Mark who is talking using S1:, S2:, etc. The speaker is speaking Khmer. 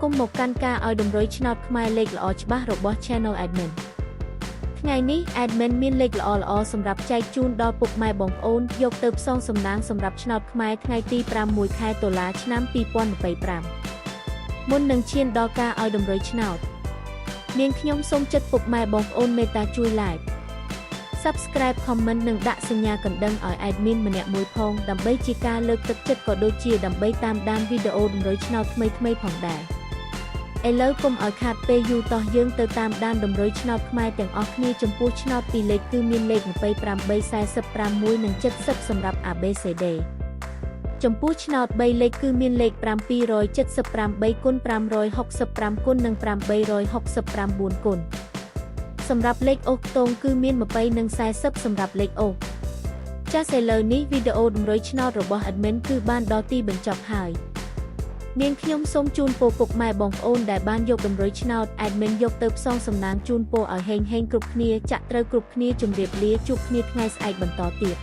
S1: គុំមកកាន់ការឲ្យតម្រុយឆ្នោតខ្មែរលេខល្អច្បាស់របស់ Channel Admin ថ្ងៃនេះ Admin មានលេខល្អៗសម្រាប់ចែកជូនដល់ពុកម៉ែបងប្អូនយកទៅផ្សងសំណាងសម្រាប់ឆ្នោតខ្មែរថ្ងៃទី6 ខែតុលាឆ្នាំ2025មុននឹងឈានដល់ការឲ្យតម្រុយឆ្នោតនាងខ្ញុំសូមចិត្តពុកម៉ែបងប្អូនមេត្តាជួយ Like Subscribe Comment និងដាក់សញ្ញាកណ្ដឹងឲ្យ Admin ម្នាក់មួយផងដើម្បីជាការលើកទឹកចិត្តក៏ដូចជាដើម្បីតាមដានវីដេអូតម្រុយឆ្នោតថ្មីៗផងដែរឥឡូវកុំឲ្យខាតពេលយូរតោះយើងទៅតាមដានតម្រុយឆ្នោតខ្មែរទាំងអស់គ្នាចំពោះឆ្នោតពីរលេខគឺមានលេខ28 46និង70សម្រាប់ ABCD ចំពោះឆ្នោត3លេខគឺមានលេខ778គុណ565គុណនិង869គុណសម្រាប់លេខអូសខ្ទងគឺមាន20និង40សម្រាប់លេខអូសចាសឥឡូវនេះវីដេអូតម្រុយឆ្នោតរបស់ Admin គឺបានដល់ទីបញ្ចប់ហើយនាងខ្ញុំសូមជូនពរពុកម៉ែបងប្អូនដែលបានយកតម្រុយឆ្នោត Admin យកទៅផ្សងសំណាងជូនពរឲ្យហេងៗគ្រប់គ្នាចាក់ត្រូវគ្រប់គ្នាជម្រាបលាជួបគ្នាថ្ងៃស្អែកបន្តទៀត